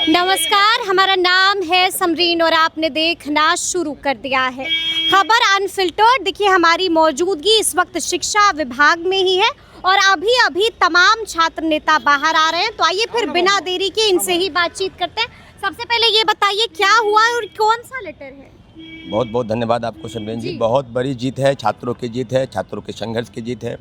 नमस्कार, हमारा नाम है समरीन और आपने देखना शुरू कर दिया है खबर अनफिल्टर्ड। देखिए, हमारी मौजूदगी इस वक्त शिक्षा विभाग में ही है और अभी अभी तमाम छात्र नेता बाहर आ रहे हैं। तो आइए फिर बिना देरी के इनसे ही बातचीत करते हैं। सबसे पहले ये बताइए क्या हुआ और कौन सा लेटर है? बहुत बहुत धन्यवाद आपको समरीन जी। बहुत बड़ी जीत है, छात्रों की जीत है, छात्रों के संघर्ष की जीत है।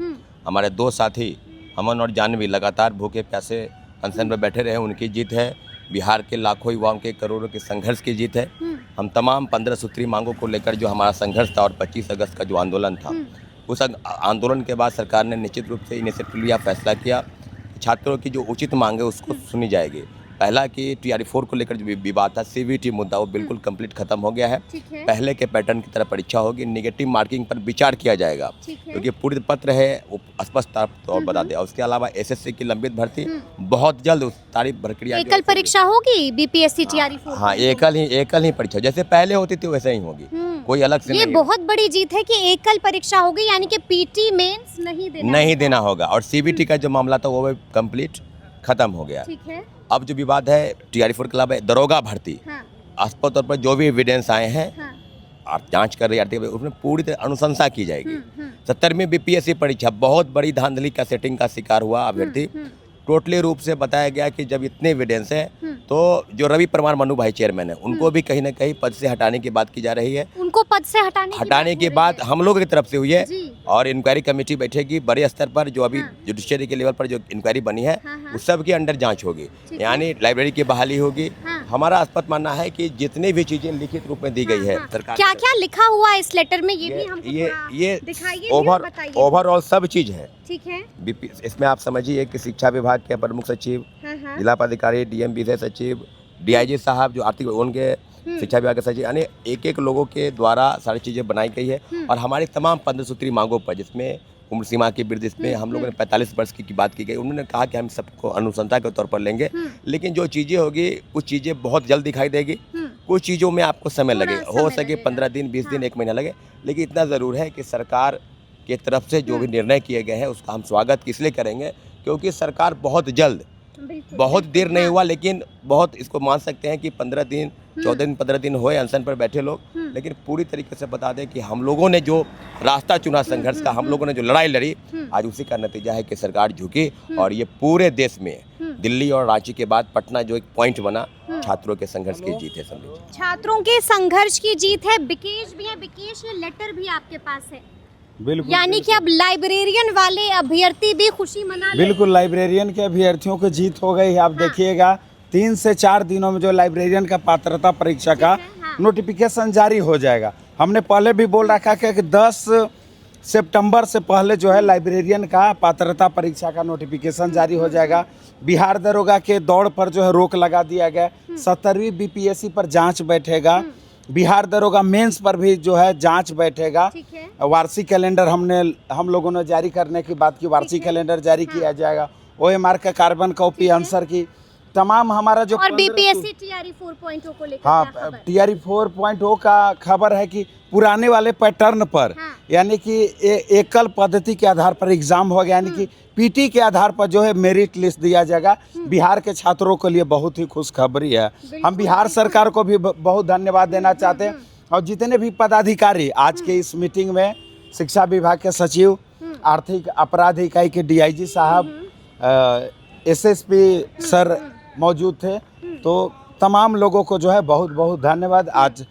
हमारे दो साथी अमन और जानवी लगातार भूखे प्यासे अनशन पर बैठे रहे, उनकी जीत है। बिहार के लाखों युवाओं के करोड़ों के संघर्ष की जीत है। हम तमाम 15 सूत्री मांगों को लेकर जो हमारा संघर्ष था और 25 अगस्त का जो आंदोलन था, उस आंदोलन के बाद सरकार ने निश्चित रूप से इनिशिएटिव लिया, फैसला किया। छात्रों की जो उचित मांग है उसको सुनी जाएगी। पहला कि TRE-4 को लेकर जो विवाद था, CVT मुद्दा, वो बिल्कुल कंप्लीट खत्म हो गया है। पहले के पैटर्न की तरह परीक्षा होगी। नेगेटिव मार्किंग पर विचार किया जाएगा क्योंकि पूर्ण पत्र है वो स्पष्ट तौर बता दिया। उसके अलावा SSC की लंबित भर्ती बहुत जल्द उस तारीख प्रक्रिया। एकल परीक्षा होगी BPSC TRE-4? हाँ, एकल ही परीक्षा जैसे पहले होती थी वैसे ही होगी, कोई अलग से ये बहुत बड़ी जीत है कि एकल परीक्षा होगी, यानी कि PT मेंस नहीं देना होगा। और CVT का जो मामला था वो कंप्लीट खत्म हो गया। ठीक है। अब जो विवाद है TRE-4 के अलावा दरोगा भर्ती, स्पष्ट तौर पर जो भी एविडेंस आए हैं और जांच कर रही है उसमें पूरी तरह अनुशंसा की जाएगी। 70वीं BPSC परीक्षा बहुत बड़ी धांधली का सेटिंग का शिकार हुआ अभ्यर्थी। टोटली रूप से बताया गया कि जब इतने एविडेंस है तो जो रवि परमार मनु भाई चेयरमैन है उनको भी कहीं ना कहीं पद से हटाने की बात की जा रही है। उनको पद से हटाने की बात हम लोगों की तरफ से हुई है और इंक्वायरी कमेटी बैठेगी बड़े स्तर पर। जो अभी जुडिशरी के लेवल पर जो इंक्वायरी बनी है उस सब के अंडर जांच होगी, यानी लाइब्रेरी की बहाली होगी। हमारा स्पष्ट मानना है कि जितनी भी चीजें लिखित रूप में दी गई है सरकार, क्या क्या लिखा हुआ है इस लेटर में, ये भी हमको ये दिखाइए, ओवरऑल सब चीज है। ठीक है। इसमें आप समझिए कि शिक्षा विभाग के प्रमुख सचिव, जिला पदाधिकारी, DM विषय सचिव, DIG साहब जो आर्थिक उनके शिक्षा विभाग के सचिव, यानी एक एक लोगों के द्वारा सारी चीज़ें बनाई गई है। और हमारी तमाम 15 सूत्री मांगों पर, जिसमें उम्र सीमा की वृद्धि, इसमें हम लोगों ने 45 वर्ष की बात की गई। उन्होंने कहा कि हम सबको अनुशंसा के तौर पर लेंगे, लेकिन जो चीज़ें होगी कुछ चीज़ें बहुत जल्द दिखाई देगी, कुछ चीज़ों में आपको समय लगे, हो सके 15 दिन, 20 दिन, 1 महीना लगे। लेकिन इतना ज़रूर है कि सरकार की तरफ से जो भी निर्णय किए गए हैं उसका हम स्वागत इसलिए करेंगे क्योंकि सरकार बहुत जल्द, बहुत देर नहीं हुआ लेकिन बहुत इसको मान सकते हैं कि 15 दिन, 14 दिन, 15 दिन हुए अनशन पर बैठे लोग, लेकिन पूरी तरीके से बता दें कि हम लोगों ने जो रास्ता चुना संघर्ष का, हम लोगों ने जो लड़ाई लड़ी, आज उसी का नतीजा है कि सरकार झुकी। और ये पूरे देश में दिल्ली और रांची के बाद पटना जो एक पॉइंट बना, छात्रों के संघर्ष की जीत है। समझिए छात्रों के संघर्ष की जीत है। विकेश भी है, विकेश ये लेटर भी आपके पास है, बिल्कुल, यानी कि अब लाइब्रेरियन वाले अभ्यर्थी भी खुशी मना। बिल्कुल, लाइब्रेरियन के अभ्यर्थियों को जीत हो गई है। आप देखिएगा 3 से 4 दिनों में जो लाइब्रेरियन का पात्रता परीक्षा का नोटिफिकेशन जारी हो जाएगा। हमने पहले भी बोल रखा कि 10 सितंबर से पहले जो है लाइब्रेरियन का पात्रता परीक्षा का नोटिफिकेशन जारी हो जाएगा। बिहार दरोगा के दौड़ पर जो है रोक लगा दिया गया। 70वीं BPSC पर जांच बैठेगा। बिहार दरोगा मेंस पर भी जो है जांच बैठेगा। वार्षिक कैलेंडर हम लोगों ने जारी करने की बात की, वार्षिक कैलेंडर जारी किया जाएगा। OMR का कार्बन कॉपी, आंसर की तमाम हमारा जो, और BPSC TRE-4.0 को लेकर, हाँ, TRE-4.0 का खबर है कि पुराने वाले पैटर्न पर, यानी कि एकल पद्धति के आधार पर एग्जाम हो गया, यानी कि PT के आधार पर जो है मेरिट लिस्ट दिया जाएगा। बिहार के छात्रों के लिए बहुत ही खुशखबरी है। हम बिहार सरकार को भी बहुत धन्यवाद देना चाहते हैं और जितने भी पदाधिकारी आज के इस मीटिंग में, शिक्षा विभाग के सचिव, आर्थिक अपराध इकाई के DIG साहब, SSP सर मौजूद थे, तो तमाम लोगों को जो है बहुत बहुत धन्यवाद। आज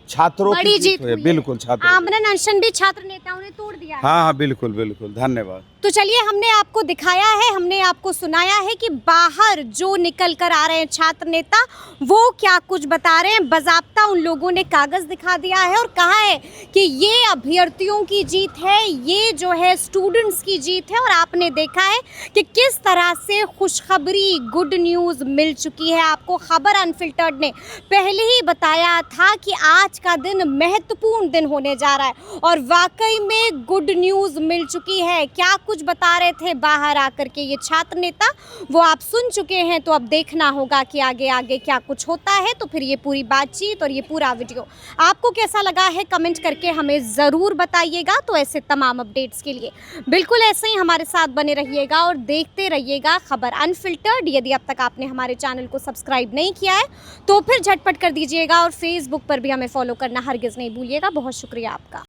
छात्रों की जीत हुई। बिल्कुल, छात्र आमरण अनशन भी छात्र नेताओं ने तोड़ दिया। हाँ, बिल्कुल बिल्कुल, धन्यवाद। तो चलिए, हमने आपको दिखाया है, हमने आपको सुनाया है कि बाहर जो निकल कर आ रहे हैं छात्र नेता, वो क्या कुछ बता रहे हैं। बाज़ाब्ता उन लोगों ने कागज दिखा दिया है और कहा है कि ये अभ्यर्थियों की जीत है, ये जो है स्टूडेंट्स की जीत है। और आपने देखा है कि किस तरह से खुशखबरी, गुड न्यूज़ मिल चुकी है आपको। खबर अनफिल्टर्ड ने पहले ही बताया था कि आज का दिन महत्वपूर्ण दिन होने जा रहा है और वाकई में गुड न्यूज़ मिल चुकी है। क्या कुछ बता रहे थे बाहर आकर के ये छात्र नेता, वो आप सुन चुके हैं। तो अब देखना होगा कि आगे आगे क्या कुछ होता है। तो फिर ये पूरी बातचीत और ये पूरा वीडियो आपको कैसा लगा है कमेंट करके हमें ज़रूर बताइएगा। तो ऐसे तमाम अपडेट्स के लिए बिल्कुल ऐसे ही हमारे साथ बने रहिएगा और देखते रहिएगा खबर अनफिल्टर्ड। यदि अब तक आपने हमारे चैनल को सब्सक्राइब नहीं किया है तो फिर झटपट कर दीजिएगा और फेसबुक पर भी हमें फॉलो करना हरगिज़ नहीं भूलिएगा। बहुत शुक्रिया आपका।